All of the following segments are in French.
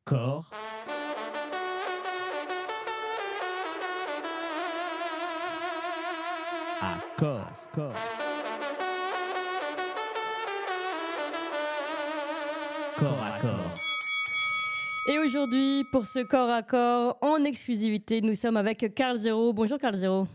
Corps. Corps. Corps à corps. Et aujourd'hui, pour ce corps à corps, en exclusivité, nous sommes avec Karl Zero. Bonjour Karl Zero.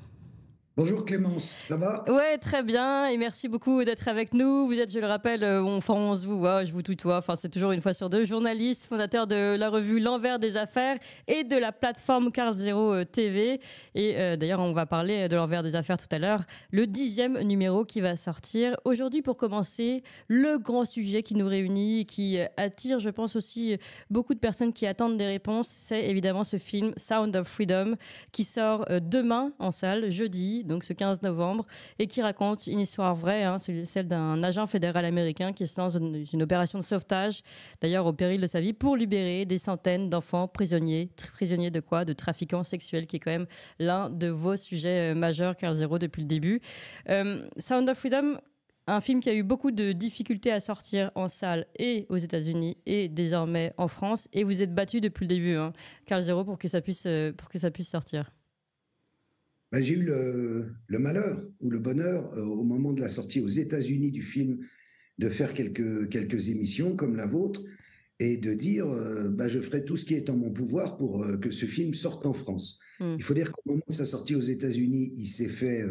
Bonjour Clémence, ça va? Ouais, très bien, et merci beaucoup d'être avec nous. Vous êtes, je le rappelle, on se vous voit, je vous tutoie, c'est toujours une fois sur deux, journaliste, fondateur de la revue L'Envers des Affaires et de la plateforme Karl Zero TV. Et d'ailleurs, on va parler de L'Envers des Affaires tout à l'heure, le 10e numéro qui va sortir. Aujourd'hui, pour commencer, le grand sujet qui nous réunit et qui attire, je pense aussi, beaucoup de personnes qui attendent des réponses, c'est évidemment ce film Sound of Freedom qui sort demain en salle, jeudi, donc ce 15 novembre, et qui raconte une histoire vraie, celle d'un agent fédéral américain qui se lance dans une opération de sauvetage, d'ailleurs au péril de sa vie, pour libérer des centaines d'enfants prisonniers. Prisonniers de quoi? De trafiquants sexuels, qui est quand même l'un de vos sujets majeurs, Karl Zero, depuis le début. Sound of Freedom, un film qui a eu beaucoup de difficultés à sortir en salle et aux États-Unis et désormais en France, et vous êtes battu depuis le début, Karl Zero, pour que ça puisse sortir. J'ai eu le malheur ou le bonheur, au moment de la sortie aux États-Unis du film, de faire quelques émissions comme la vôtre et de dire je ferai tout ce qui est en mon pouvoir pour que ce film sorte en France. Il faut dire qu'au moment de sa sortie aux États-Unis, il s'est fait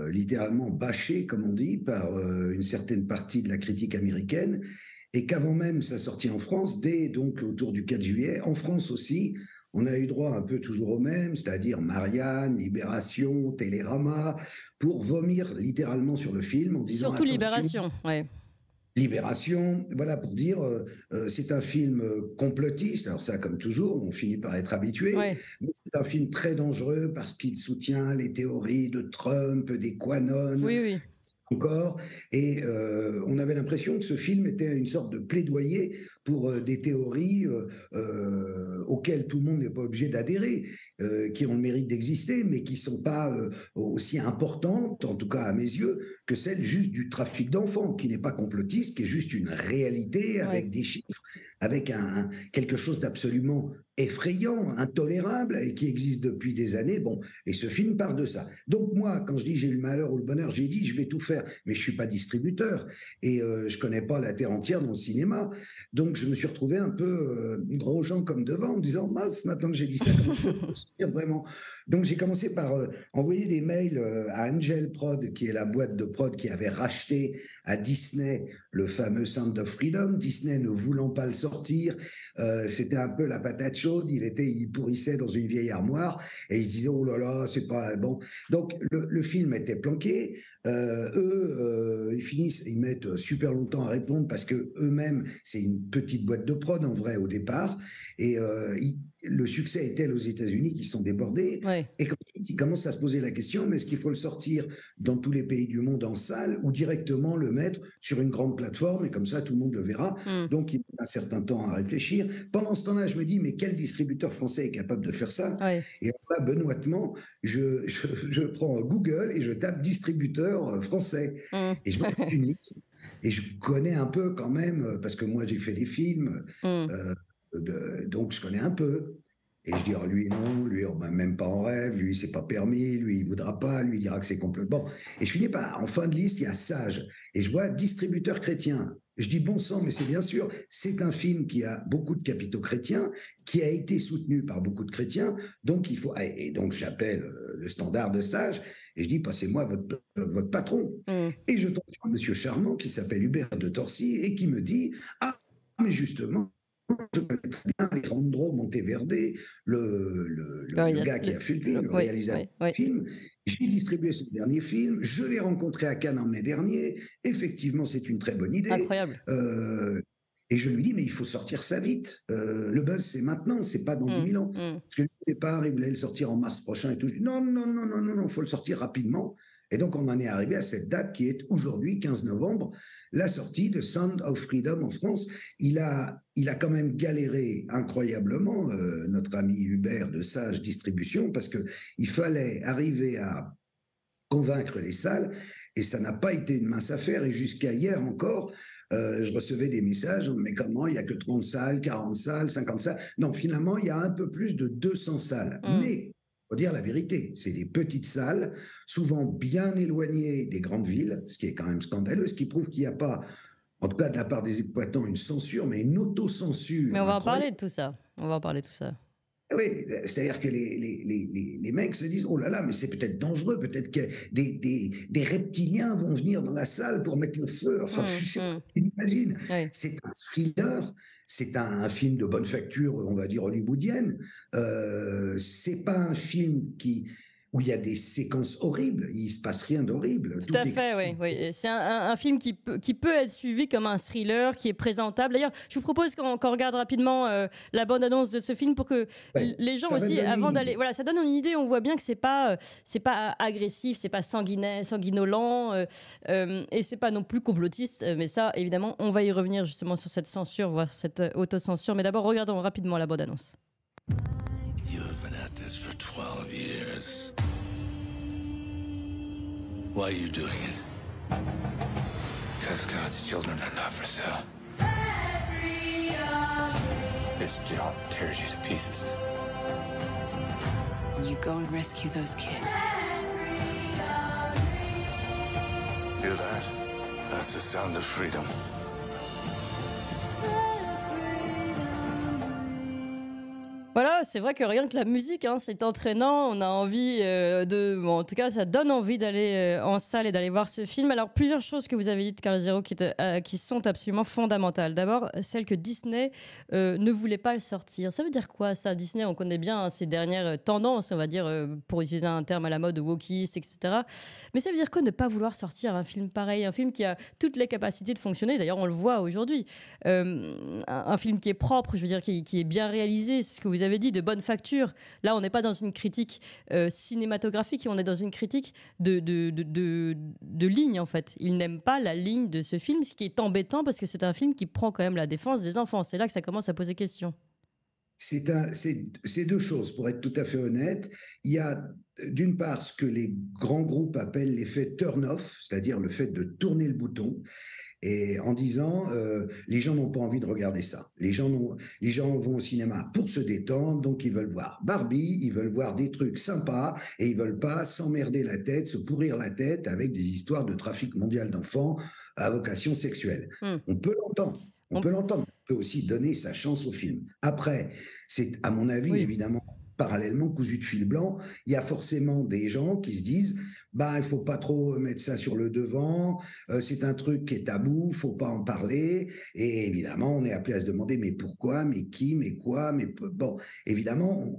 littéralement bâcher, comme on dit, par une certaine partie de la critique américaine, et qu'avant même sa sortie en France, dès donc autour du 4 juillet, en France aussi, on a eu droit un peu toujours au même, c'est-à-dire Marianne, Libération, Télérama, pour vomir littéralement sur le film en disant surtout Libération, ouais. Libération, voilà, pour dire c'est un film complotiste. Alors ça, comme toujours, on finit par être habitué. Ouais. Mais c'est un film très dangereux parce qu'il soutient les théories de Trump, des QAnon. Oui. Encore, et on avait l'impression que ce film était une sorte de plaidoyer pour des théories auxquelles tout le monde n'est pas obligé d'adhérer, qui ont le mérite d'exister, mais qui ne sont pas aussi importantes, en tout cas à mes yeux, que celle juste du trafic d'enfants, qui n'est pas complotiste, qui est juste une réalité avec des chiffres, avec quelque chose d'absolument effrayant, intolérable, et qui existe depuis des années. Bon, et ce film part de ça. Donc moi, quand je dis j'ai eu le malheur ou le bonheur, j'ai dit je vais tout faire, mais je suis pas distributeur et je connais pas la terre entière dans le cinéma. Donc je me suis retrouvé un peu gros gens comme devant, en me disant mince, maintenant que j'ai dit ça, comment je peux dire vraiment? Donc j'ai commencé par envoyer des mails à Angel Prod, qui est la boîte de prod qui avait racheté à Disney le fameux Sound of Freedom. Disney ne voulant pas le sortir, c'était un peu la patate chaude. Il pourrissait dans une vieille armoire et ils disaient oh là là, c'est pas bon. Donc le film était planqué. Eux, ils mettent super longtemps à répondre parce que eux-mêmes, c'est une petite boîte de prod en vrai au départ, et le succès est tel aux États-Unis qu'ils sont débordés. Ouais. Et quand ils commencent à se poser la question, mais est-ce qu'il faut le sortir dans tous les pays du monde en salle ou directement le mettre sur une grande plateforme et comme ça tout le monde le verra? Donc il faut un certain temps à réfléchir. Pendant ce temps-là, je me dis mais quel distributeur français est capable de faire ça? Et là, benoîtement, je prends Google et je tape distributeur français et je vois une liste. Et je connais un peu quand même, parce que moi j'ai fait des films, donc je connais un peu. Et je dis, oh, lui non, lui même pas en rêve, lui c'est pas permis, lui il voudra pas, lui il dira que c'est complètement. Bon. Et je finis par, en fin de liste, il y a Sage. Et je vois distributeur chrétien. Je dis, bon sang, mais c'est bien sûr, c'est un film qui a beaucoup de capitaux chrétiens, qui a été soutenu par beaucoup de chrétiens, donc il faut. Et donc j'appelle le standard de Stage, et je dis, passez-moi votre patron. Et je tombe sur un monsieur charmant qui s'appelle Hubert de Torcy, et qui me dit, ah, mais justement, je connais très bien Alejandro Monteverde, le gars qui a fait le film, le réalisateur du film. J'ai distribué ce dernier film, je l'ai rencontré à Cannes en mai dernier. Effectivement, c'est une très bonne idée. Incroyable. Et je lui dis, mais il faut sortir ça vite. Le buzz, c'est maintenant, c'est pas dans 10 000 ans. Parce que au départ, il voulait le sortir en mars prochain et tout. Je dis, non, il faut le sortir rapidement. Et donc, on en est arrivé à cette date qui est aujourd'hui, 15 novembre, la sortie de Sound of Freedom en France. Il a quand même galéré incroyablement, notre ami Hubert de Sage Distribution, parce qu'il fallait arriver à convaincre les salles, et ça n'a pas été une mince affaire. Et jusqu'à hier encore, je recevais des messages, mais comment, il n'y a que 30 salles, 40 salles, 50 salles. Non, finalement, il y a un peu plus de 200 salles. Mais, il faut dire la vérité, c'est des petites salles, souvent bien éloignées des grandes villes, ce qui est quand même scandaleux, ce qui prouve qu'il n'y a pas, en tout cas de la part des exploitants, une censure, mais une autocensure. Mais on va en parler de tout ça. On va en parler de tout ça. Oui, c'est-à-dire que les mecs se disent, oh là là, mais c'est peut-être dangereux, peut-être que des reptiliens vont venir dans la salle pour mettre le feu. Enfin, je sais pas ce qu'ils imaginent. Oui. C'est un thriller, c'est un film de bonne facture, on va dire hollywoodienne. C'est pas un film où il y a des séquences horribles, il se passe rien d'horrible. Tout à fait, oui. C'est un film qui peut être suivi comme un thriller, qui est présentable. D'ailleurs, je vous propose qu'on regarde rapidement la bande-annonce de ce film pour que les gens aussi, avant d'aller... Voilà, ça donne une idée, on voit bien que c'est pas agressif, c'est pas sanguinolent, et c'est pas non plus complotiste, mais ça, évidemment, on va y revenir justement sur cette censure, voire cette autocensure. Mais d'abord, regardons rapidement la bande-annonce. You've been at this for 12 years. Why are you doing it? Because God's children are not for sale. This job tears you to pieces. You go and rescue those kids. Hear that? That's the sound of freedom. Voilà, c'est vrai que rien que la musique, c'est entraînant. On a envie en tout cas, ça donne envie d'aller en salle et d'aller voir ce film. Alors, plusieurs choses que vous avez dites, Carl Zero, qui sont absolument fondamentales. D'abord, celle que Disney ne voulait pas le sortir. Ça veut dire quoi, ça? Disney, on connaît bien ces dernières tendances, on va dire, pour utiliser un terme à la mode, wokiste, etc. Mais ça veut dire quoi, ne pas vouloir sortir un film pareil? Un film qui a toutes les capacités de fonctionner. D'ailleurs, on le voit aujourd'hui. Un film qui est propre, je veux dire, qui est bien réalisé, c'est ce que vous avez dit, de bonne facture. Là, on n'est pas dans une critique cinématographique, on est dans une critique de ligne, en fait. Il n'aime pas la ligne de ce film, ce qui est embêtant parce que c'est un film qui prend quand même la défense des enfants. C'est là que ça commence à poser question. C'est deux choses, pour être tout à fait honnête. Il y a d'une part ce que les grands groupes appellent l'effet turn-off, c'est-à-dire le fait de tourner le bouton, et en disant les gens n'ont pas envie de regarder ça. Les gens vont au cinéma pour se détendre, donc ils veulent voir Barbie, ils veulent voir des trucs sympas, et ils veulent pas s'emmerder la tête, se pourrir la tête avec des histoires de trafic mondial d'enfants à vocation sexuelle. On peut l'entendre. On peut aussi donner sa chance au film. Après, c'est à mon avis, évidemment, parallèlement, cousu de fil blanc, il y a forcément des gens qui se disent il faut pas trop mettre ça sur le devant, c'est un truc qui est tabou, faut pas en parler. Et évidemment, on est appelé à se demander mais pourquoi, mais qui, mais quoi, mais bon, évidemment,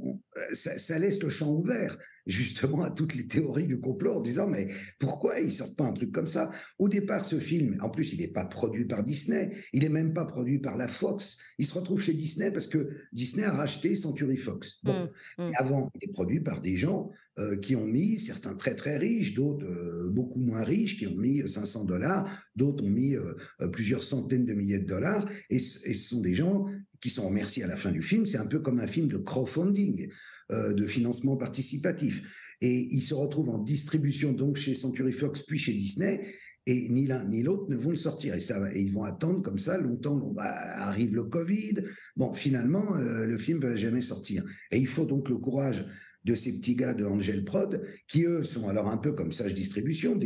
ça laisse le champ ouvert justement à toutes les théories du complot en disant mais pourquoi ils sortent pas un truc comme ça? Au départ, ce film, en plus, il n'est pas produit par Disney, il n'est même pas produit par la Fox. Il se retrouve chez Disney parce que Disney a racheté Century Fox. Bon, avant, il est produit par des gens qui ont mis, certains très très riches, d'autres beaucoup moins riches, qui ont mis $500, d'autres ont mis plusieurs centaines de milliers de dollars, et ce sont des gens qui sont remerciés à la fin du film. C'est un peu comme un film de crowdfunding, de financement participatif. Et ils se retrouvent en distribution donc chez Century Fox puis chez Disney, et ni l'un ni l'autre ne vont le sortir. Et ils vont attendre comme ça longtemps. Arrive le Covid. Bon, finalement, le film ne va jamais sortir. Et il faut donc le courage de ces petits gars de Angel Prod, qui eux sont alors un peu comme Sage Distribution,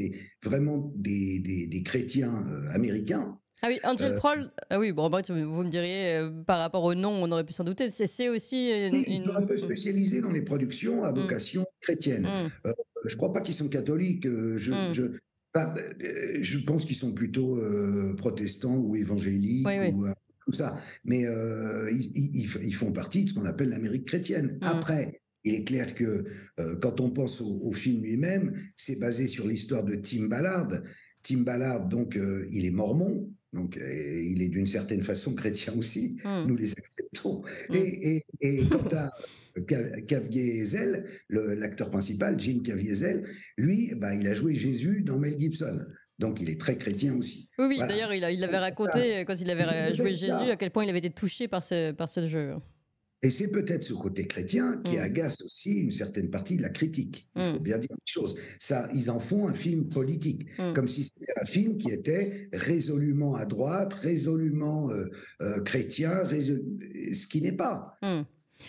vraiment des chrétiens américains. Ah oui, Angel Prod, oui, bon, vous me diriez, par rapport au nom, on aurait pu s'en douter, c'est aussi... Ils sont un peu spécialisés dans les productions à vocation chrétienne. Je ne crois pas qu'ils sont catholiques, je pense qu'ils sont plutôt protestants ou évangéliques, ou tout ça, mais ils font partie de ce qu'on appelle l'Amérique chrétienne. Après, il est clair que quand on pense au film lui-même, c'est basé sur l'histoire de Tim Ballard. Tim Ballard, donc, il est mormon, donc il est d'une certaine façon chrétien aussi, nous les acceptons. Et quant à Caviezel, l'acteur principal, Jim Caviezel, lui, il a joué Jésus dans Mel Gibson. Donc, il est très chrétien aussi. Oui, voilà. D'ailleurs, il avait raconté, quand il avait joué Jésus, à quel point il avait été touché par ce jeu. Et c'est peut-être ce côté chrétien qui Mm. agace aussi une certaine partie de la critique. Il faut bien dire les choses. Ça, ils en font un film politique, comme si c'était un film qui était résolument à droite, résolument chrétien, ce qui n'est pas.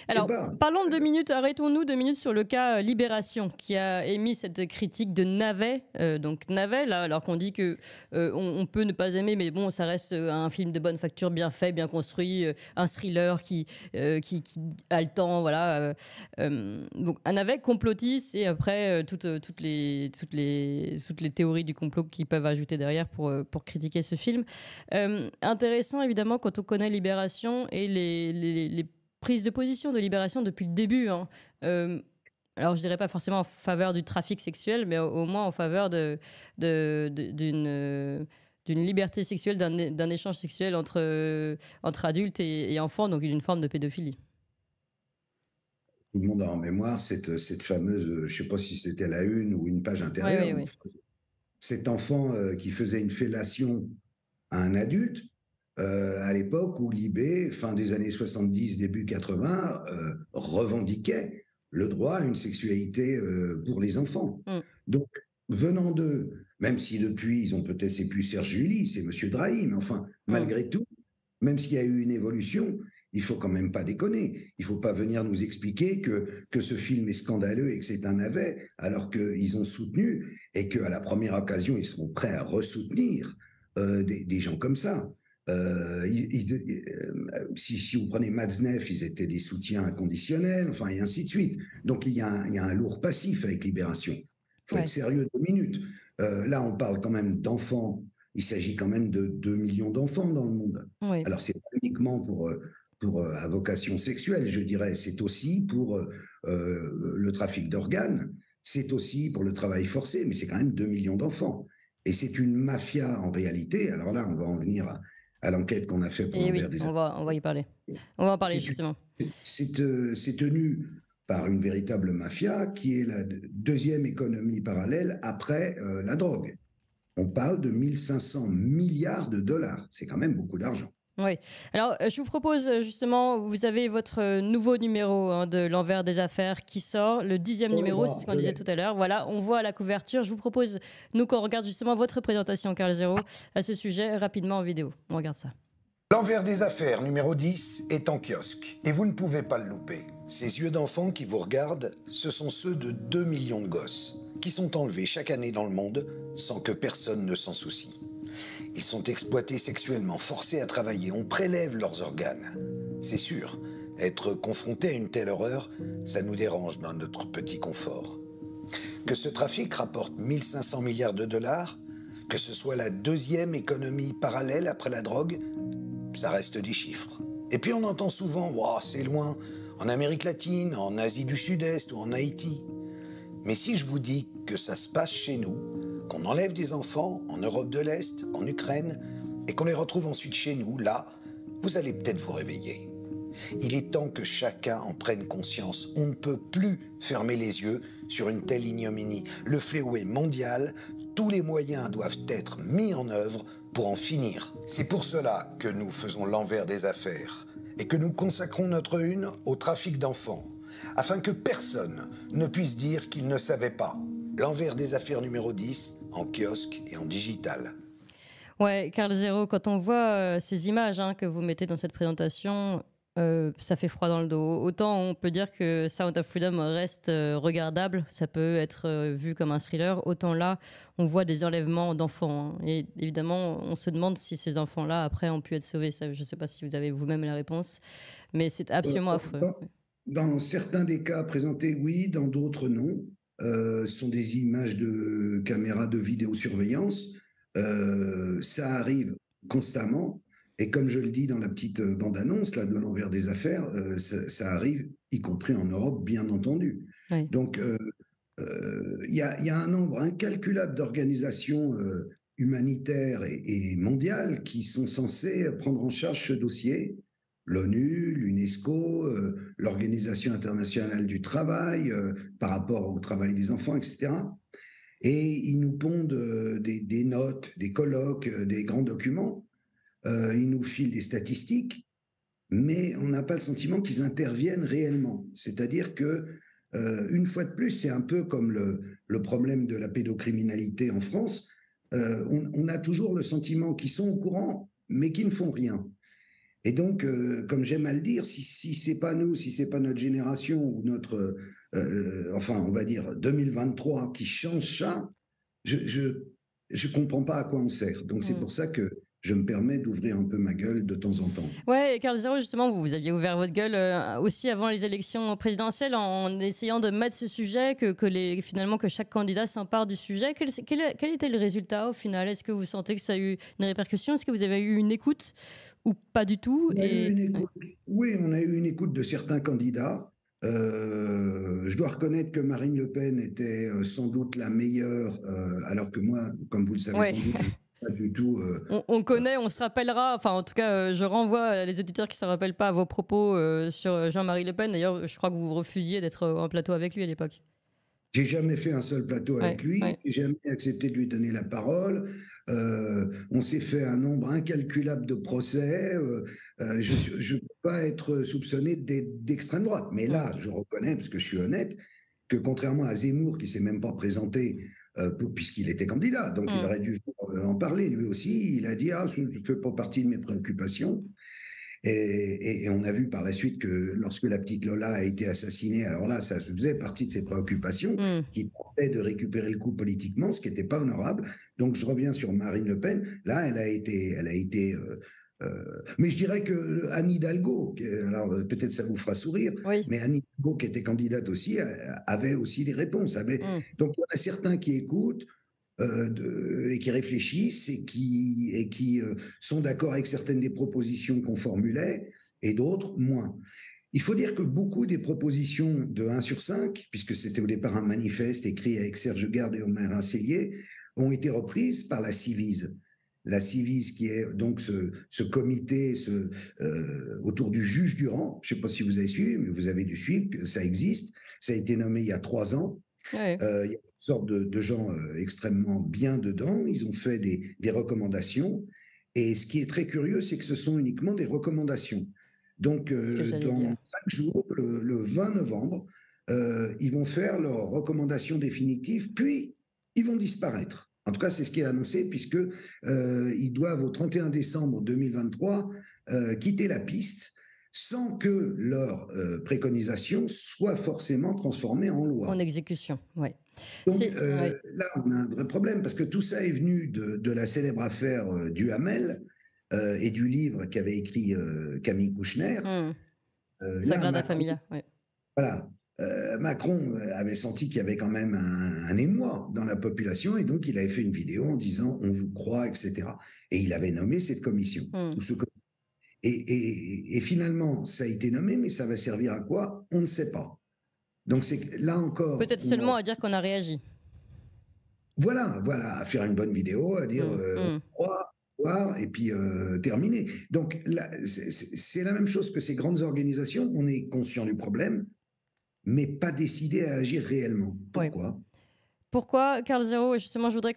Alors, pas. parlons de 2 minutes, arrêtons-nous 2 minutes sur le cas Libération, qui a émis cette critique de navet. Donc navet, là, alors qu'on dit que on peut ne pas aimer, mais bon, ça reste un film de bonne facture, bien fait, bien construit, un thriller qui a le temps, voilà. Donc un navet complotiste et après toutes les théories du complot qui peuvent ajouter derrière pour critiquer ce film. Intéressant évidemment quand on connaît Libération et les prise de position de Libération depuis le début. Hein. Alors, je dirais pas forcément en faveur du trafic sexuel, mais au moins en faveur d'une liberté sexuelle, d'un échange sexuel entre adultes et enfants, donc d'une forme de pédophilie. Tout le monde a en mémoire cette fameuse, je ne sais pas si c'était la une ou une page intérieure, Oui. cet enfant qui faisait une fellation à un adulte, à l'époque où Libé, fin des années 70, début 80, revendiquait le droit à une sexualité pour les enfants. Donc, venant d'eux, même si depuis, ils ont peut-être, c'est plus Serge Julie, c'est Monsieur Drahi, mais enfin, malgré tout, même s'il y a eu une évolution, il faut quand même pas déconner. Il faut pas venir nous expliquer que ce film est scandaleux et que c'est un navet, alors qu'ils ont soutenu et qu'à la première occasion, ils seront prêts à ressoutenir des gens comme ça. Si vous prenez Matzneff, ils étaient des soutiens inconditionnels, enfin, et ainsi de suite. Donc, il y a un lourd passif avec Libération. Il faut être sérieux 2 minutes. Là, on parle quand même d'enfants. Il s'agit quand même de 2 millions d'enfants dans le monde. Oui. Alors, c'est pas uniquement pour à vocation sexuelle, je dirais. C'est aussi pour le trafic d'organes. C'est aussi pour le travail forcé, mais c'est quand même 2 millions d'enfants. Et c'est une mafia en réalité. Alors là, on va en venir à l'enquête qu'on a fait pour l'envers des affaires. On va y parler. On va en parler justement. C'est tenu par une véritable mafia qui est la deuxième économie parallèle après la drogue. On parle de 1500 milliards de dollars. C'est quand même beaucoup d'argent. Oui. Alors, je vous propose justement, vous avez votre nouveau numéro de l'envers des affaires qui sort, le 10e numéro, c'est ce qu'on disait tout à l'heure. Voilà, on voit la couverture. Je vous propose, nous, qu'on regarde justement votre présentation, Karl Zéro, à ce sujet rapidement en vidéo. On regarde ça. L'envers des affaires, numéro 10, est en kiosque. Et vous ne pouvez pas le louper. Ces yeux d'enfant qui vous regardent, ce sont ceux de 2 millions de gosses, qui sont enlevés chaque année dans le monde sans que personne ne s'en soucie. Ils sont exploités sexuellement, forcés à travailler, on prélève leurs organes. C'est sûr, être confronté à une telle horreur, ça nous dérange dans notre petit confort. Que ce trafic rapporte 1500 milliards de dollars, que ce soit la deuxième économie parallèle après la drogue, ça reste des chiffres. Et puis on entend souvent, wow, c'est loin, en Amérique latine, en Asie du Sud-Est ou en Haïti. Mais si je vous dis que ça se passe chez nous, qu'on enlève des enfants en Europe de l'Est, en Ukraine, et qu'on les retrouve ensuite chez nous, là, vous allez peut-être vous réveiller. Il est temps que chacun en prenne conscience. On ne peut plus fermer les yeux sur une telle ignominie. Le fléau est mondial, tous les moyens doivent être mis en œuvre pour en finir. C'est pour cela que nous faisons l'envers des affaires et que nous consacrons notre une au trafic d'enfants, afin que personne ne puisse dire qu'il ne savait pas. L'envers des affaires numéro 10, en kiosque et en digital. Ouais, Karl Zéro, quand on voit ces images que vous mettez dans cette présentation, ça fait froid dans le dos. Autant on peut dire que Sound of Freedom reste regardable, ça peut être vu comme un thriller, autant là, on voit des enlèvements d'enfants. Et évidemment, on se demande si ces enfants-là, après, ont pu être sauvés. Ça, je ne sais pas si vous avez vous-même la réponse, mais c'est absolument affreux. Dans certains des cas présentés, oui, dans d'autres, non. Ce sont des images de caméras de vidéosurveillance. Ça arrive constamment. Et comme je le dis dans la petite bande-annonce là, de l'envers des affaires, ça arrive, y compris en Europe, bien entendu. Oui. Donc, il y a un nombre incalculable d'organisations humanitaires et mondiales qui sont censées prendre en charge ce dossier. L'ONU, l'UNESCO, l'Organisation internationale du travail, par rapport au travail des enfants, etc. Et ils nous pondent des notes, des colloques, des grands documents. Ils nous filent des statistiques. mais on n'a pas le sentiment qu'ils interviennent réellement. C'est-à-dire que, une fois de plus, c'est un peu comme le problème de la pédocriminalité en France. On a toujours le sentiment qu'ils sont au courant, mais qu'ils ne font rien. Et donc, comme j'aime à le dire, si c'est pas nous, si c'est pas notre génération ou notre, enfin, on va dire 2023 qui change ça, je comprends pas à quoi on sert. Donc, c'est pour ça que je me permets d'ouvrir un peu ma gueule de temps en temps. Ouais, et Carl Zero, justement, vous aviez ouvert votre gueule aussi avant les élections présidentielles en essayant de mettre ce sujet, finalement que chaque candidat s'empare du sujet. Quel était le résultat au final? Est-ce que vous sentez que ça a eu une répercussion? Est-ce que vous avez eu une écoute ou pas du tout? Oui, on a eu une écoute de certains candidats. Je dois reconnaître que Marine Le Pen était sans doute la meilleure, alors que moi, comme vous le savez sans doute, pas du tout. On connaît, on se rappellera, enfin en tout cas, je renvoie les auditeurs qui ne se rappellent pas à vos propos sur Jean-Marie Le Pen. D'ailleurs, je crois que vous refusiez d'être en plateau avec lui à l'époque. J'ai jamais fait un seul plateau avec lui, j'ai jamais accepté de lui donner la parole. On s'est fait un nombre incalculable de procès. Je ne peux pas être soupçonné d'extrême droite. Mais là, je reconnais, parce que je suis honnête, que contrairement à Zemmour, qui ne s'est même pas présenté, puisqu'il était candidat, donc il aurait dû en parler lui aussi, il a dit « Ah, ça ne fait pas partie de mes préoccupations ». Et on a vu par la suite que lorsque la petite Lola a été assassinée, alors là, ça faisait partie de ses préoccupations, qui tentaient de récupérer le coup politiquement, ce qui n'était pas honorable. Donc je reviens sur Marine Le Pen. Là, elle a été mais je dirais que Anne Hidalgo, alors peut-être ça vous fera sourire, mais Anne Hidalgo, qui était candidate aussi, avait aussi des réponses. Donc il y en a certains qui écoutent, et qui réfléchissent et qui sont d'accord avec certaines des propositions qu'on formulait et d'autres moins. Il faut dire que beaucoup des propositions de 1 sur 5, puisque c'était au départ un manifeste écrit avec Serge Garde et Omer Incellier, ont été reprises par la Civise. La Civise, qui est donc ce comité autour du juge Durand. Je ne sais pas si vous avez suivi, mais vous avez dû suivre, que ça existe. Ça a été nommé il y a 3 ans. Il y a une sorte de gens extrêmement bien dedans. Ils ont fait des recommandations. Et ce qui est très curieux, c'est que ce sont uniquement des recommandations. Donc, dans 5 jours, le 20 novembre, ils vont faire leurs recommandations définitives, puis ils vont disparaître. En tout cas, c'est ce qui est annoncé, puisqu'ils doivent, au 31 décembre 2023, quitter la piste sans que leurs préconisations soient forcément transformées en loi. En exécution, oui. Donc là, on a un vrai problème, parce que tout ça est venu de la célèbre affaire Duhamel et du livre qu'avait écrit Camille Kouchner. Sagrada Familia, oui. Voilà. Macron avait senti qu'il y avait quand même un émoi dans la population, et donc il avait fait une vidéo en disant « on vous croit », etc. Et il avait nommé cette commission, ou ce comité. Et finalement, ça a été nommé, mais ça va servir à quoi? On ne sait pas. Donc, c'est là encore... Peut-être seulement à dire qu'on a réagi. Voilà, à faire une bonne vidéo, à dire croire, et puis terminer. Donc, là, c'est la même chose que ces grandes organisations. On est conscient du problème, mais pas décidé à agir réellement. Pourquoi ? Pourquoi, Carl Zero? Justement, je voudrais,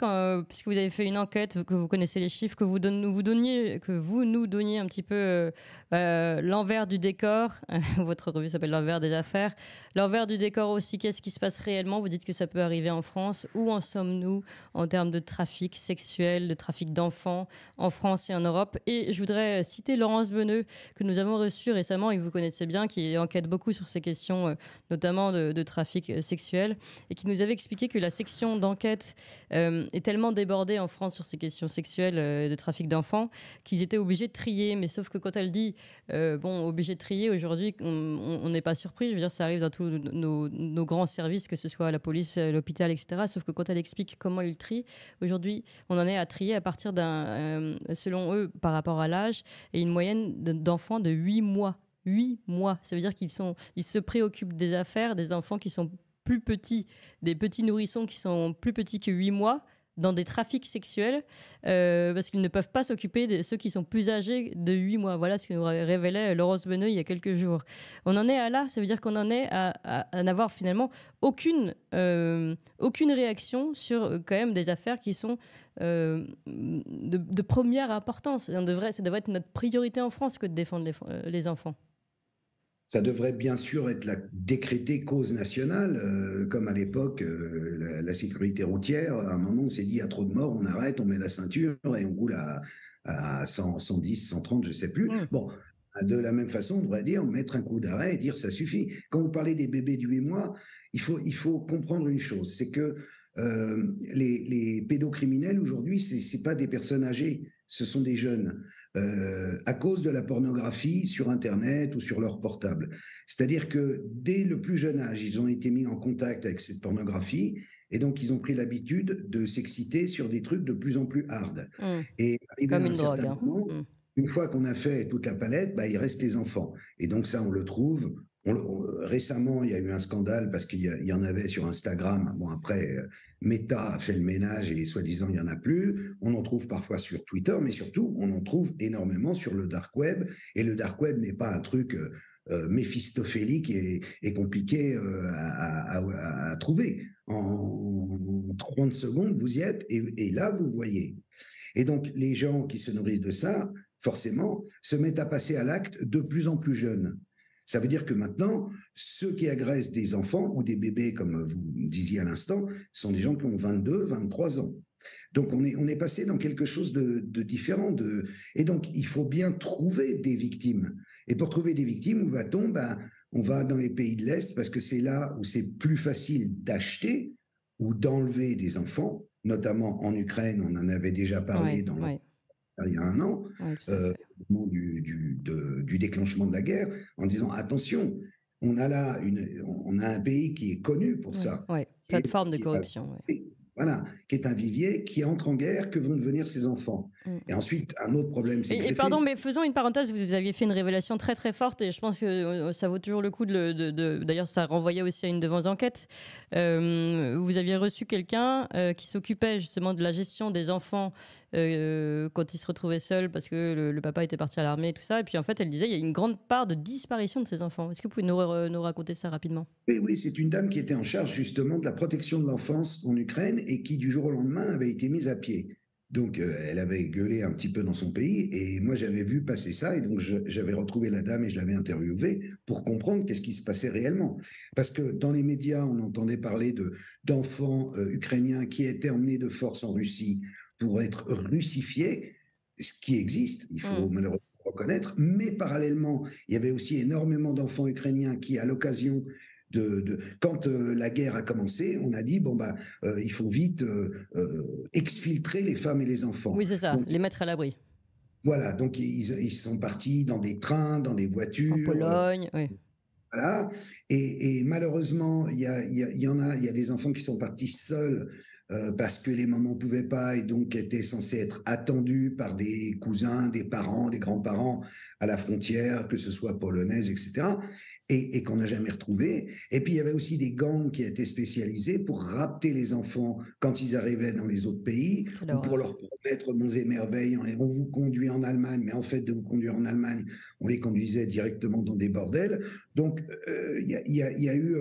puisque vous avez fait une enquête, que vous connaissez les chiffres, que vous nous donniez un petit peu l'envers du décor. Votre revue s'appelle L'envers des affaires. L'envers du décor aussi, qu'est-ce qui se passe réellement? Vous dites que ça peut arriver en France. Où en sommes-nous en termes de trafic sexuel, de trafic d'enfants en France et en Europe? Et je voudrais citer Laurence Beneux, que nous avons reçue récemment et que vous connaissez bien, qui enquête beaucoup sur ces questions, notamment de trafic sexuel, et qui nous avait expliqué que la section d'enquête est tellement débordée en France sur ces questions sexuelles de trafic d'enfants qu'ils étaient obligés de trier. Mais sauf que quand elle dit obligé de trier, aujourd'hui, on n'est pas surpris. Je veux dire, ça arrive dans tous nos grands services, que ce soit la police, l'hôpital, etc. Sauf que quand elle explique comment ils trient, aujourd'hui, on en est à trier à partir selon eux, par rapport à l'âge, et une moyenne d'enfants de 8 mois. 8 mois. Ça veut dire qu'ils se préoccupent des affaires des enfants qui sont plus petits, des petits nourrissons qui sont plus petits que 8 mois, dans des trafics sexuels parce qu'ils ne peuvent pas s'occuper de ceux qui sont plus âgés de 8 mois. Voilà ce que nous révélait Laurence Beneux il y a quelques jours. On en est à là, ça veut dire qu'on en est à n'avoir finalement aucune réaction sur quand même des affaires qui sont de première importance. Ça devrait être notre priorité en France que de défendre les enfants. Ça devrait bien sûr être décrété cause nationale, comme à l'époque, la sécurité routière. À un moment, on s'est dit, il y a trop de morts, on arrête, on met la ceinture et on roule à 100, 110, 130, je ne sais plus. Bon, de la même façon, on devrait dire, mettre un coup d'arrêt et dire, ça suffit. Quand vous parlez des bébés de 8 mois, il faut comprendre une chose, c'est que les pédocriminels, aujourd'hui, ce n'est pas des personnes âgées, ce sont des jeunes. À cause de la pornographie sur Internet ou sur leur portable. C'est-à-dire que dès le plus jeune âge, ils ont été mis en contact avec cette pornographie et donc ils ont pris l'habitude de s'exciter sur des trucs de plus en plus hard. Et comme une drogue. Moment, une fois qu'on a fait toute la palette, il reste les enfants. Et donc ça, on le trouve. Récemment, il y a eu un scandale parce qu'il y en avait sur Instagram. Bon, après, Meta a fait le ménage et soi-disant, il n'y en a plus. On en trouve parfois sur Twitter, mais surtout, on en trouve énormément sur le dark web. Et le dark web n'est pas un truc méphistophélique et compliqué à trouver. En 30 secondes, vous y êtes et là, vous voyez. Et donc, les gens qui se nourrissent de ça, forcément, se mettent à passer à l'acte de plus en plus jeunes. Ça veut dire que maintenant, ceux qui agressent des enfants ou des bébés, comme vous disiez à l'instant, sont des gens qui ont 22, 23 ans. Donc, on est passé dans quelque chose de différent. Et donc, il faut bien trouver des victimes. Et pour trouver des victimes, où va-t-on ? On va dans les pays de l'Est parce que c'est là où c'est plus facile d'acheter ou d'enlever des enfants, notamment en Ukraine. On en avait déjà parlé il y a un an, au moment du déclenchement de la guerre, en disant attention, on a un pays qui est connu pour ça. Plateforme de corruption. Voilà, qui est un vivier, qui entre en guerre, que vont devenir ses enfants. Et ensuite, un autre problème, c'est et pardon, mais faisons une parenthèse, vous aviez fait une révélation très très forte, et je pense que ça vaut toujours le coup d'ailleurs, ça renvoyait aussi à une de vos enquêtes. Vous aviez reçu quelqu'un qui s'occupait justement de la gestion des enfants quand ils se retrouvaient seuls parce que le papa était parti à l'armée et tout ça, et puis en fait, elle disait, il y a une grande part de disparition de ces enfants. Est-ce que vous pouvez nous raconter ça rapidement ? Oui, c'est une dame qui était en charge justement de la protection de l'enfance en Ukraine et qui, du jour au lendemain, avait été mise à pied. Donc, elle avait gueulé un petit peu dans son pays et moi, j'avais vu passer ça et donc j'avais retrouvé la dame et je l'avais interviewée pour comprendre qu'est-ce qui se passait réellement. Parce que dans les médias, on entendait parler d'enfants ukrainiens qui étaient emmenés de force en Russie pour être russifiés, ce qui existe, il faut malheureusement reconnaître, mais parallèlement, il y avait aussi énormément d'enfants ukrainiens qui, à l'occasion quand la guerre a commencé, on a dit il faut vite exfiltrer les femmes et les enfants. Oui, c'est ça, donc, les mettre à l'abri. Voilà, donc ils sont partis dans des trains, dans des voitures. En Pologne, oui. Voilà, et malheureusement, il y a des enfants qui sont partis seuls parce que les mamans ne pouvaient pas et donc étaient censés être attendus par des cousins, des parents, des grands-parents à la frontière, que ce soit polonaise, etc., et qu'on n'a jamais retrouvé. Et puis, il y avait aussi des gangs qui étaient spécialisés pour rapter les enfants quand ils arrivaient dans les autres pays, ou pour leur promettre monts et merveilles, on vous conduit en Allemagne, mais en fait, de vous conduire en Allemagne, on les conduisait directement dans des bordels. Donc, il y a eu,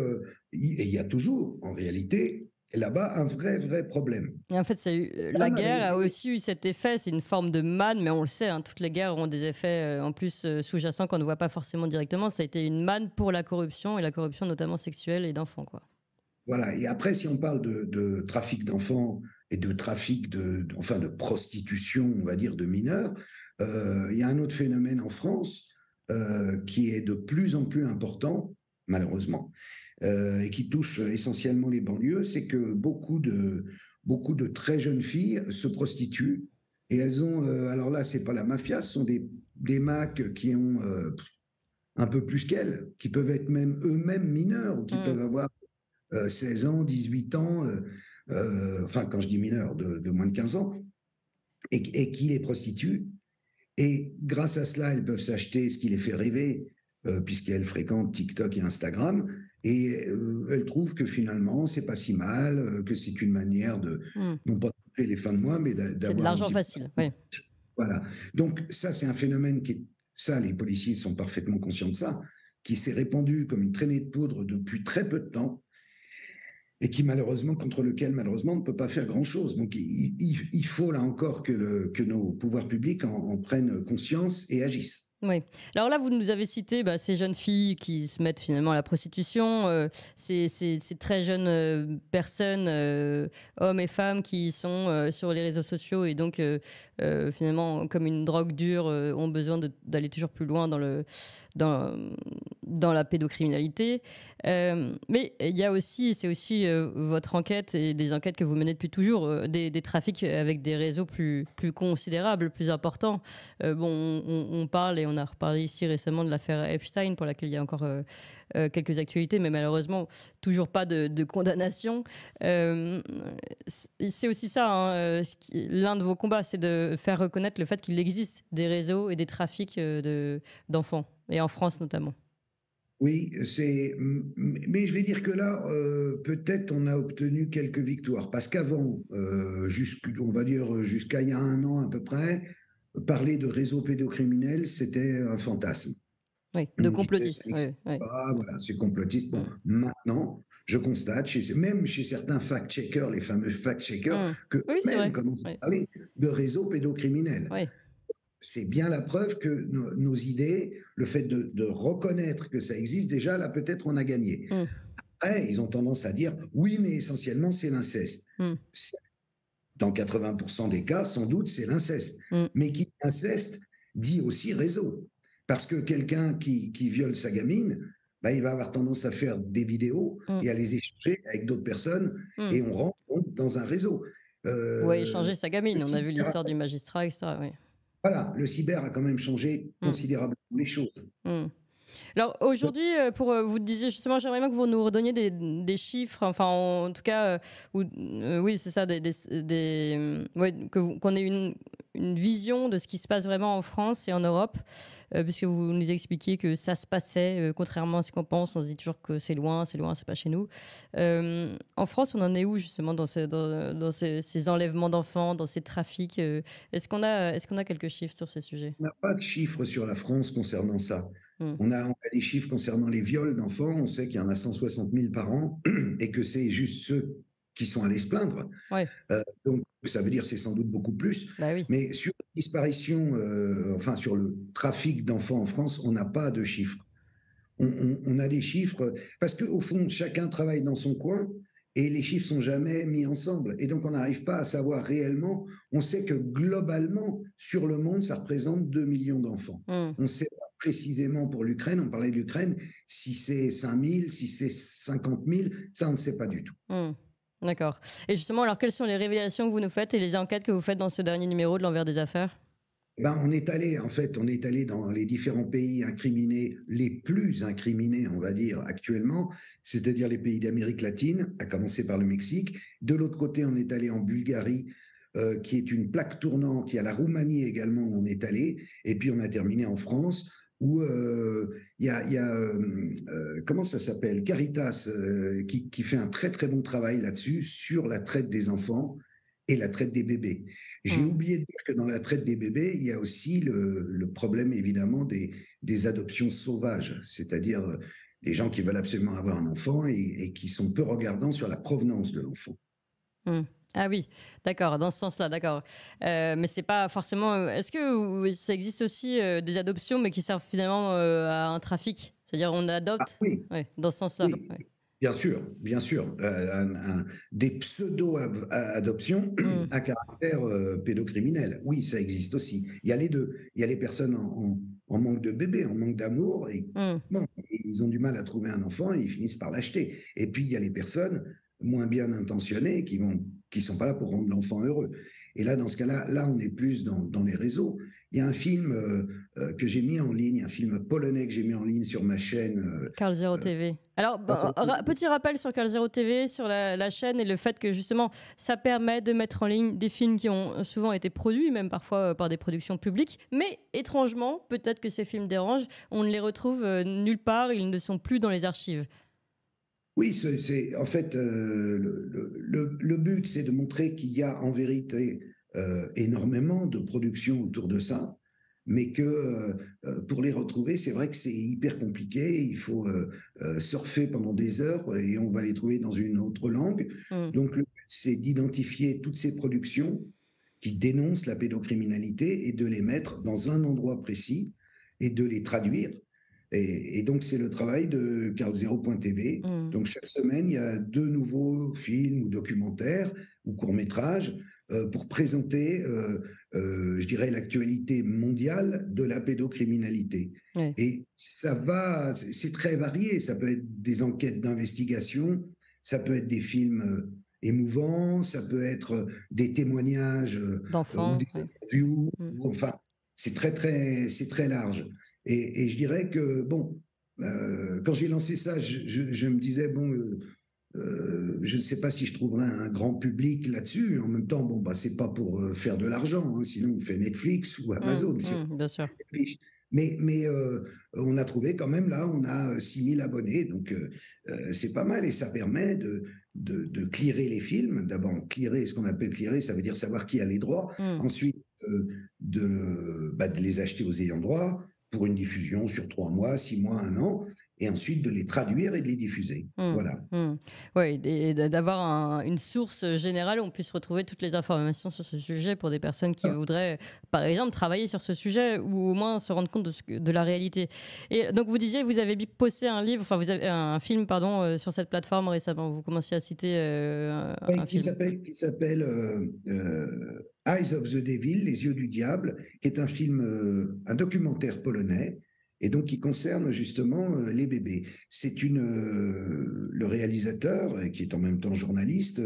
et il y a toujours, en réalité, là-bas, un vrai problème. Et en fait, la guerre a aussi eu cet effet, c'est une forme de manne, mais on le sait, toutes les guerres ont des effets en plus sous-jacents qu'on ne voit pas forcément directement. Ça a été une manne pour la corruption, et la corruption notamment sexuelle et d'enfants, quoi. Voilà, et après, si on parle de trafic d'enfants et de trafic de prostitution, on va dire, de mineurs, il y a un autre phénomène en France qui est de plus en plus important, malheureusement, et qui touche essentiellement les banlieues, c'est que beaucoup de très jeunes filles se prostituent et elles ont, alors là, c'est pas la mafia, ce sont des macs qui ont un peu plus qu'elles, qui peuvent être même eux-mêmes mineurs, ou qui peuvent avoir 16 ans, 18 ans, enfin quand je dis mineurs, de moins de 15 ans, et qui les prostituent. Et grâce à cela, elles peuvent s'acheter ce qui les fait rêver, puisqu'elles fréquentent TikTok et Instagram, Et elle trouve que finalement, c'est pas si mal, que c'est une manière de, non pas de couper les fins de mois, mais d'avoir C'est de l'argent facile, oui. Voilà. Donc ça, c'est un phénomène ça, les policiers sont parfaitement conscients de ça, qui s'est répandu comme une traînée de poudre depuis très peu de temps et contre lequel, malheureusement, on ne peut pas faire grand-chose. Donc il faut, là encore, que nos pouvoirs publics en prennent conscience et agissent. Oui. Alors là, vous nous avez cité ces jeunes filles qui se mettent finalement à la prostitution, ces très jeunes personnes, hommes et femmes, qui sont sur les réseaux sociaux et donc finalement, comme une drogue dure, ont besoin d'aller toujours plus loin dans la pédocriminalité. Mais il y a aussi, c'est aussi votre enquête et des enquêtes que vous menez depuis toujours, des trafics avec des réseaux plus considérables, plus importants. On parle et on a reparlé ici récemment de l'affaire Epstein, pour laquelle il y a encore quelques actualités, mais malheureusement toujours pas de condamnation. C'est aussi ça, l'un de vos combats, c'est de faire reconnaître le fait qu'il existe des réseaux et des trafics d'enfants, et en France notamment. Oui, mais je vais dire que là, peut-être on a obtenu quelques victoires, parce qu'avant, on va dire jusqu'à il y a 1 an à peu près, parler de réseau pédocriminel, c'était un fantasme. Oui, de complotisme. Oui. Ah, voilà, c'est complotiste. Bon, maintenant, je constate, même chez certains fact-checkers, les fameux fact-checkers, que même commencent à parler de réseau pédocriminel. Oui. C'est bien la preuve que nos idées, le fait de reconnaître que ça existe, déjà, là, peut-être on a gagné. Après, ils ont tendance à dire, oui, mais essentiellement, c'est l'inceste. Dans 80% des cas, sans doute, c'est l'inceste. Mais qui dit inceste dit aussi réseau. Parce que quelqu'un qui viole sa gamine, il va avoir tendance à faire des vidéos et à les échanger avec d'autres personnes, et on rentre dans un réseau. Échanger sa gamine, on a vu l'histoire du magistrat, etc. Oui. Voilà, le cyber a quand même changé considérablement les choses. Alors aujourd'hui, vous disiez justement, j'aimerais bien que vous nous redonniez des chiffres, enfin en tout cas, oui c'est ça, qu'on ait une vision de ce qui se passe vraiment en France et en Europe, puisque vous nous expliquiez que ça se passait, contrairement à ce qu'on pense, on se dit toujours que c'est loin, c'est pas chez nous. En France, on en est où justement dans ces enlèvements d'enfants, dans ces trafics Est-ce qu'on a quelques chiffres sur ces sujets? On n'a pas de chiffres sur la France concernant ça. On a des chiffres concernant les viols d'enfants. On sait qu'il y en a 160 000 par an et que c'est juste ceux qui sont allés se plaindre. Ouais. Donc, ça veut dire que c'est sans doute beaucoup plus. Oui. Mais sur la disparition, sur le trafic d'enfants en France, on n'a pas de chiffres. On a des chiffres parce qu'au fond, chacun travaille dans son coin et les chiffres sont jamais mis ensemble. Et donc, on n'arrive pas à savoir réellement. On sait que globalement, sur le monde, ça représente 2 millions d'enfants. On sait précisément pour l'Ukraine, on parlait de l'Ukraine, si c'est 5 000, si c'est 50 000, ça on ne sait pas du tout. D'accord. Et justement, alors quelles sont les révélations que vous nous faites et les enquêtes que vous faites dans ce dernier numéro de l'Envers des affaires? On est allé dans les différents pays incriminés, les plus incriminés, on va dire, actuellement, c'est-à-dire les pays d'Amérique latine, à commencer par le Mexique. De l'autre côté, on est allé en Bulgarie, qui est une plaque tournante. Il y a la Roumanie également, on est allé. Et puis, on a terminé en France, où il y a comment ça s'appelle, Caritas, qui fait un très très bon travail là-dessus, sur la traite des enfants et la traite des bébés. J'ai oublié de dire que dans la traite des bébés, il y a aussi le problème évidemment des adoptions sauvages, c'est-à-dire des gens qui veulent absolument avoir un enfant et qui sont peu regardants sur la provenance de l'enfant. Ah oui, d'accord, dans ce sens-là, d'accord. Mais c'est pas forcément. Est-ce que ça existe aussi des adoptions, mais qui servent finalement à un trafic? C'est-à-dire on adopte dans ce sens-là. Oui. Ouais. Bien sûr. Des pseudo-adoptions à caractère pédocriminel. Oui, ça existe aussi. Il y a les deux. Il y a les personnes en manque de bébé, en manque d'amour, et ils ont du mal à trouver un enfant et ils finissent par l'acheter. Et puis, il y a les personnes moins bien intentionnées qui sont pas là pour rendre l'enfant heureux. Et là, dans ce cas-là, on est plus dans les réseaux. Il y a un film que j'ai mis en ligne, un film polonais que j'ai mis en ligne sur ma chaîne. Carl Zero TV. Alors, petit rappel sur Carl Zero TV, sur la chaîne, et le fait que justement, ça permet de mettre en ligne des films qui ont souvent été produits, même parfois par des productions publiques. Mais étrangement, peut-être que ces films dérangent, on ne les retrouve nulle part, ils ne sont plus dans les archives. Oui, en fait, le but, c'est de montrer qu'il y a en vérité énormément de productions autour de ça, mais que pour les retrouver, c'est vrai que c'est hyper compliqué. Il faut surfer pendant des heures et on va les trouver dans une autre langue. Mm. Donc, le but, c'est d'identifier toutes ces productions qui dénoncent la pédocriminalité et de les mettre dans un endroit précis et de les traduire. Et donc, c'est le travail de Carl0.tv. Mm. Donc, chaque semaine, il y a 2 nouveaux films ou documentaires ou courts-métrages pour présenter, je dirais, l'actualité mondiale de la pédocriminalité. Ouais. Et c'est très varié. Ça peut être des enquêtes d'investigation, ça peut être des films émouvants, ça peut être des témoignages ou D'enfants. des Ouais. interviews. Mm. Enfin, c'est très large. Et je dirais que, bon, quand j'ai lancé ça, je me disais, bon, je ne sais pas si je trouverai un grand public là-dessus. En même temps, bon, bah, c'est pas pour faire de l'argent, hein, sinon on fait Netflix ou Amazon. Bien sûr. Mais on a trouvé quand même, là, on a 6000 abonnés, donc c'est pas mal et ça permet de clearer les films. D'abord, clearer, ce qu'on appelle clearer, ça veut dire savoir qui a les droits. Ensuite, de les acheter aux ayants droit pour une diffusion sur 3 mois, 6 mois, 1 an, et ensuite de les traduire et de les diffuser. Voilà. Oui, et d'avoir une source générale où on puisse retrouver toutes les informations sur ce sujet pour des personnes qui voudraient, par exemple, travailler sur ce sujet ou au moins se rendre compte de la réalité. Et donc, vous disiez, vous avez posté un livre, enfin, vous avez un film, pardon, sur cette plateforme récemment. Vous commenciez à citer un film. Qui s'appelle Eyes of the Devil, Les yeux du diable, qui est un film, un documentaire polonais, et donc qui concerne justement les bébés. Le réalisateur, qui est en même temps journaliste,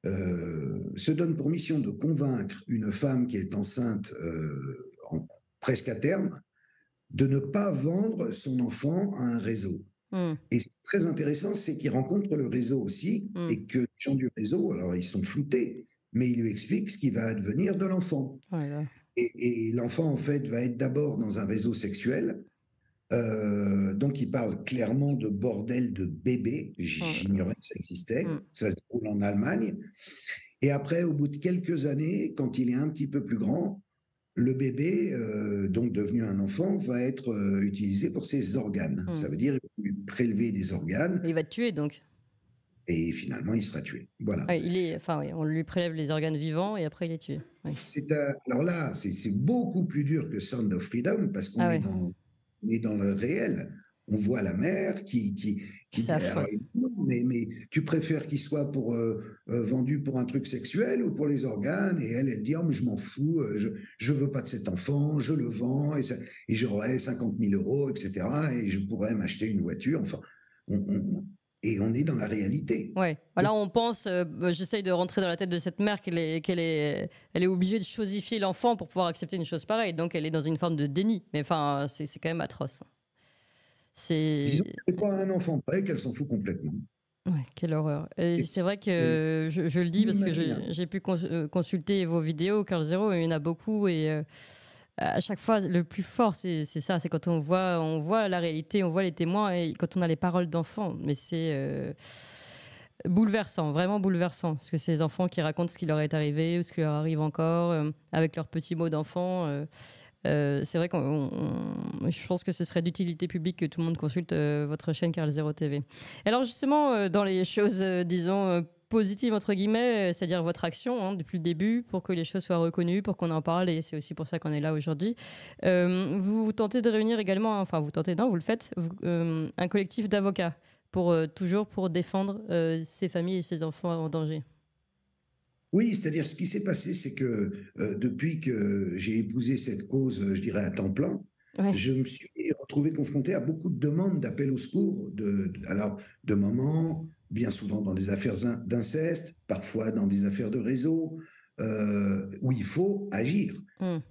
se donne pour mission de convaincre une femme qui est enceinte presque à terme de ne pas vendre son enfant à un réseau. Et ce qui est très intéressant, c'est qu'il rencontre le réseau aussi, et que les gens du réseau, alors ils sont floutés, mais il lui explique ce qui va advenir de l'enfant. Voilà. Et l'enfant, en fait, va être d'abord dans un réseau sexuel. Donc, il parle clairement de bordel de bébé. J'ignorais que ça existait. Ça se déroule en Allemagne. Et après, au bout de quelques années, quand il est un petit peu plus grand, le bébé, donc devenu un enfant, va être utilisé pour ses organes. Ça veut dire qu'il va lui prélever des organes. Et il va te tuer, donc. Et finalement, il sera tué. Voilà. On lui prélève les organes vivants et après, il est tué. Oui. Alors là, c'est beaucoup plus dur que Sound of Freedom parce qu'on est dans le réel. On voit la mère qui dit non, mais tu préfères qu'il soit vendu pour un truc sexuel ou pour les organes? Et elle dit, oh, mais je m'en fous, je veux pas de cet enfant, je le vends et j'aurai 50 000 euros, etc. Et je pourrais m'acheter une voiture. Enfin, et on est dans la réalité. Ouais. Là, on pense, j'essaye de rentrer dans la tête de cette mère qu'elle est obligée de chosifier l'enfant pour pouvoir accepter une chose pareille. Donc, elle est dans une forme de déni. Mais enfin, c'est quand même atroce. C'est pas un enfant près qu'elle s'en fout complètement. Ouais, quelle horreur. Et c'est vrai que je le dis parce que j'ai pu consulter vos vidéos, Carl0, il y en a beaucoup. Et à chaque fois, le plus fort, c'est ça. C'est quand on voit la réalité, on voit les témoins et quand on a les paroles d'enfants. Mais c'est bouleversant, vraiment bouleversant. Parce que c'est les enfants qui racontent ce qui leur est arrivé ou ce qui leur arrive encore avec leurs petits mots d'enfant. C'est vrai que je pense que ce serait d'utilité publique que tout le monde consulte votre chaîne Carl0 TV. Alors justement, dans les choses, disons, positives, entre guillemets, c'est-à-dire votre action depuis le début pour que les choses soient reconnues, pour qu'on en parle, et c'est aussi pour ça qu'on est là aujourd'hui. Vous tentez de réunir également, enfin vous tentez, non, vous le faites, un collectif d'avocats toujours pour défendre ces familles et ces enfants en danger. Oui, c'est-à-dire ce qui s'est passé, c'est que depuis que j'ai épousé cette cause, je dirais à temps plein, je me suis retrouvé confronté à beaucoup de demandes d'appel au secours, de mamans, bien souvent dans des affaires d'inceste, parfois dans des affaires de réseau, où il faut agir.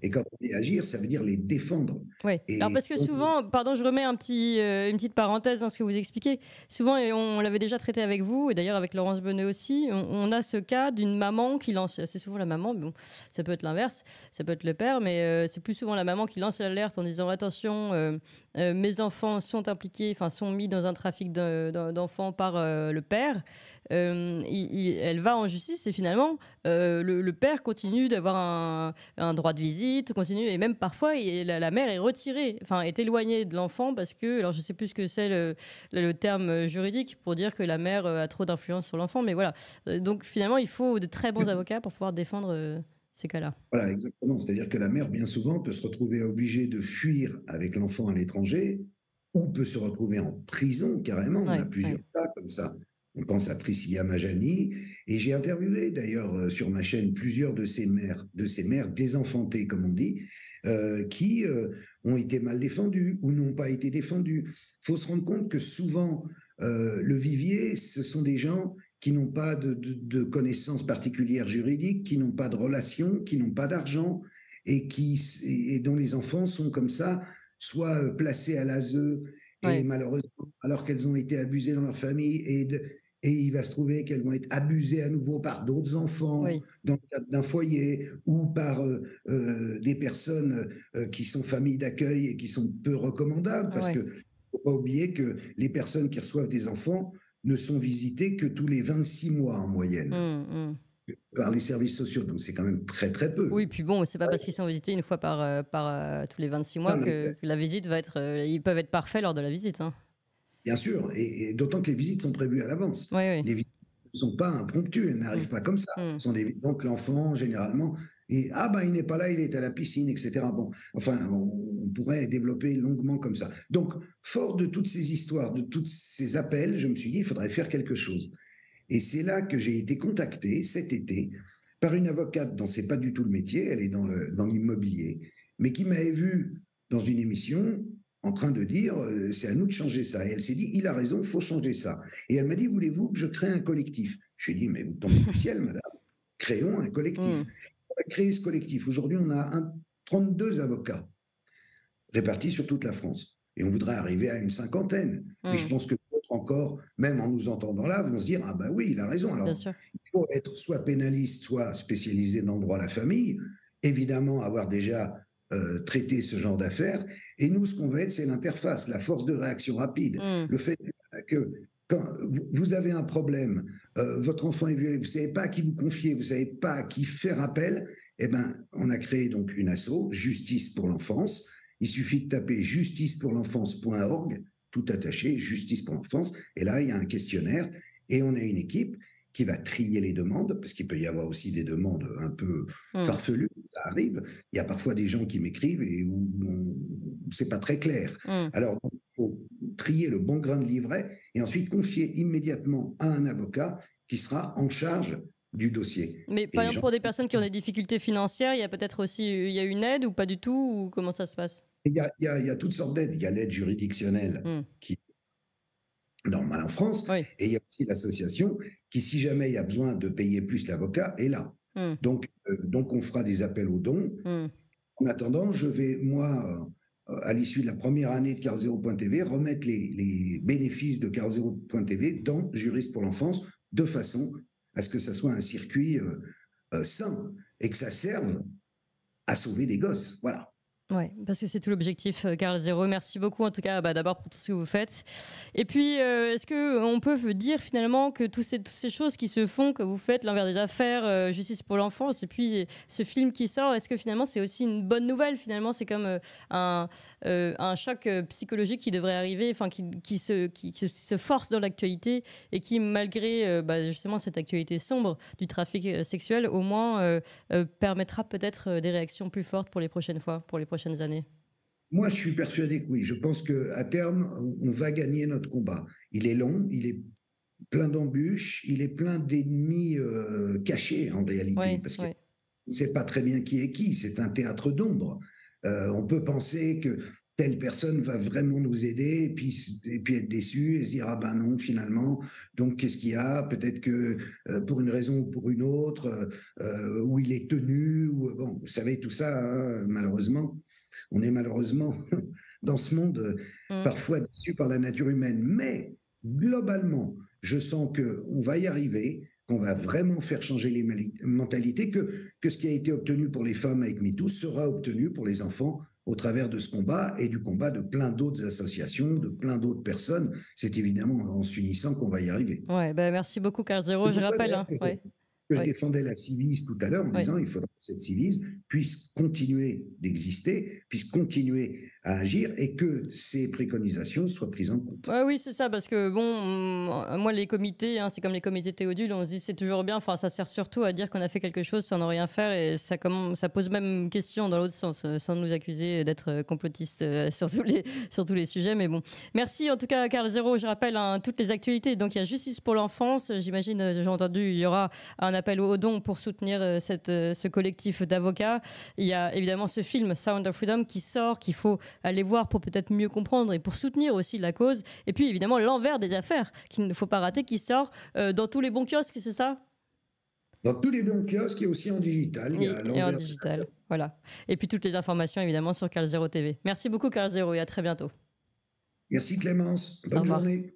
Et quand on dit agir, ça veut dire les défendre. Oui. Alors parce que souvent, pardon, je remets une petite parenthèse dans ce que vous expliquez. Souvent, et on l'avait déjà traité avec vous, et d'ailleurs avec Laurence Bonnet aussi, on a ce cas d'une maman qui lance, c'est souvent la maman, mais bon, ça peut être l'inverse, ça peut être le père, mais c'est plus souvent la maman qui lance l'alerte en disant attention, mes enfants sont impliqués, enfin sont mis dans un trafic d'enfants par le père, elle va en justice et finalement le père continue d'avoir un droit de visite, continue et même parfois la mère est retirée, enfin est éloignée de l'enfant parce que, alors je sais plus ce que c'est le terme juridique pour dire que la mère a trop d'influence sur l'enfant, mais voilà. Donc finalement il faut de très bons avocats pour pouvoir défendre ces cas-là. Voilà, exactement. C'est-à-dire que la mère, bien souvent, peut se retrouver obligée de fuir avec l'enfant à l'étranger ou peut se retrouver en prison carrément. On a plusieurs cas comme ça. On pense à Priscilla Majani. Et j'ai interviewé d'ailleurs sur ma chaîne plusieurs de ces mères désenfantées, comme on dit, qui ont été mal défendues ou n'ont pas été défendues. Il faut se rendre compte que souvent, le vivier, ce sont des gens qui n'ont pas de connaissances particulières juridiques, qui n'ont pas de relations, qui n'ont pas d'argent et dont les enfants sont comme ça, soit placés à l'ASE et malheureusement, alors qu'elles ont été abusées dans leur famille et il va se trouver qu'elles vont être abusées à nouveau par d'autres enfants dans le cadre d'un foyer ou par des personnes qui sont familles d'accueil et qui sont peu recommandables parce que faut pas oublier que les personnes qui reçoivent des enfants ne sont visitées que tous les 26 mois en moyenne par les services sociaux. Donc, c'est quand même très, très peu. Oui, puis bon, c'est pas parce qu'ils sont visités une fois par tous les 26 mois que la visite va être... ils peuvent être parfaits lors de la visite. Hein. Bien sûr, et d'autant que les visites sont prévues à l'avance. Les visites ne sont pas impromptues, elles n'arrivent pas comme ça. Donc, l'enfant, généralement, il n'est pas là, il est à la piscine, etc. Bon, enfin, on pourrait développer longuement comme ça. Donc, fort de toutes ces histoires, de tous ces appels, je me suis dit, il faudrait faire quelque chose. Et c'est là que j'ai été contacté cet été par une avocate dont ce n'est pas du tout le métier, elle est dans l'immobilier, mais qui m'avait vu dans une émission en train de dire c'est à nous de changer ça. Et elle s'est dit, il a raison, il faut changer ça. Et elle m'a dit, voulez-vous que je crée un collectif? Je lui ai dit, mais vous tombez du ciel, madame, créons un collectif. On a créé ce collectif. Aujourd'hui, on a 32 avocats répartis sur toute la France. Et on voudrait arriver à une 50aine. Et je pense que d'autres encore, même en nous entendant là, vont se dire, ah ben oui, il a raison. Alors, il faut être soit pénaliste, soit spécialisé dans le droit à la famille. Évidemment, avoir déjà traité ce genre d'affaires. Et nous, ce qu'on veut être, c'est l'interface, la force de réaction rapide. Le fait que quand vous avez un problème, votre enfant est violé, vous ne savez pas à qui vous confier, vous ne savez pas à qui faire appel, eh ben, on a créé donc une asso, Justice pour l'enfance. Il suffit de taper justicepourlenfance.org, tout attaché, Justice pour l'enfance. Et là, il y a un questionnaire et on a une équipe qui va trier les demandes, parce qu'il peut y avoir aussi des demandes un peu farfelues, ça arrive. Il y a parfois des gens qui m'écrivent et où c'est pas très clair. Alors, il faut trier le bon grain de livret et ensuite confier immédiatement à un avocat qui sera en charge du dossier. Mais par exemple, pour des personnes qui ont des difficultés financières, il y a peut-être aussi une aide ou pas du tout, ou comment ça se passe? Il y a toutes sortes d'aides. Il y a l'aide juridictionnelle qui est normale en France, et il y a aussi l'association qui, si jamais il y a besoin de payer plus l'avocat, est là. Donc, on fera des appels aux dons. En attendant, je vais, moi, à l'issue de la première année de Carl0.tv, remettre les bénéfices de Carl0.tv dans Juriste pour l'enfance, de façon à ce que ça soit un circuit sain et que ça serve à sauver des gosses. Voilà. Oui, parce que c'est tout l'objectif, Carl Zéro. Merci beaucoup, en tout cas, d'abord pour tout ce que vous faites. Et puis, est-ce qu'on peut dire finalement que toutes ces choses qui se font, que vous faites, l'envers des affaires, Justice pour l'enfance, et puis ce film qui sort, est-ce que finalement c'est aussi une bonne nouvelle? Finalement, c'est comme un choc psychologique qui devrait arriver, enfin qui se force dans l'actualité et qui, malgré justement cette actualité sombre du trafic sexuel, au moins permettra peut-être des réactions plus fortes pour les prochaines fois, pour les prochaines années. Moi, je suis persuadé que oui. Je pense qu'à terme, on va gagner notre combat. Il est long, il est plein d'embûches, il est plein d'ennemis cachés en réalité, parce qu'on ne sait pas très bien qui est qui. C'est un théâtre d'ombre. On peut penser que telle personne va vraiment nous aider et puis être déçu et se dire « Ah ben non, finalement, donc qu'est-ce qu'il y a? Peut-être que pour une raison ou pour une autre, où il est tenu, ou bon, vous savez, tout ça, hein, malheureusement, on est malheureusement dans ce monde parfois déçu par la nature humaine. Mais globalement, je sens qu'on va y arriver, qu'on va vraiment faire changer les mentalités, que ce qui a été obtenu pour les femmes avec MeToo sera obtenu pour les enfants au travers de ce combat et du combat de plein d'autres associations, de plein d'autres personnes. C'est évidemment en s'unissant qu'on va y arriver. Ouais, bah, merci beaucoup, Carl Zero. Je rappelle. Hein, je défendais la Civis tout à l'heure en disant il faudra que cette Civis puisse continuer d'exister, puisse continuer à agir et que ces préconisations soient prises en compte. Oui, c'est ça, parce que bon, moi les comités, c'est comme les comités Théodule, on se dit c'est toujours bien, enfin ça sert surtout à dire qu'on a fait quelque chose sans ne rien faire et ça pose même une question dans l'autre sens, sans nous accuser d'être complotistes sur tous les sujets, mais bon. Merci en tout cas Carl Zero, je rappelle toutes les actualités, donc il y a Justice pour l'enfance, j'imagine, j'ai entendu, il y aura un appel aux dons pour soutenir ce collectif d'avocats. Il y a évidemment ce film Sound of Freedom qui sort, qu'il faut aller voir pour peut-être mieux comprendre et pour soutenir aussi la cause. Et puis évidemment l'envers des affaires qu'il ne faut pas rater, qui sort dans tous les bons kiosques, c'est ça? Dans tous les bons kiosques et aussi en digital. Et en digital, voilà. Et puis toutes les informations évidemment sur Carl Zero TV. Merci beaucoup Carl Zero et à très bientôt. Merci Clémence, bonne journée.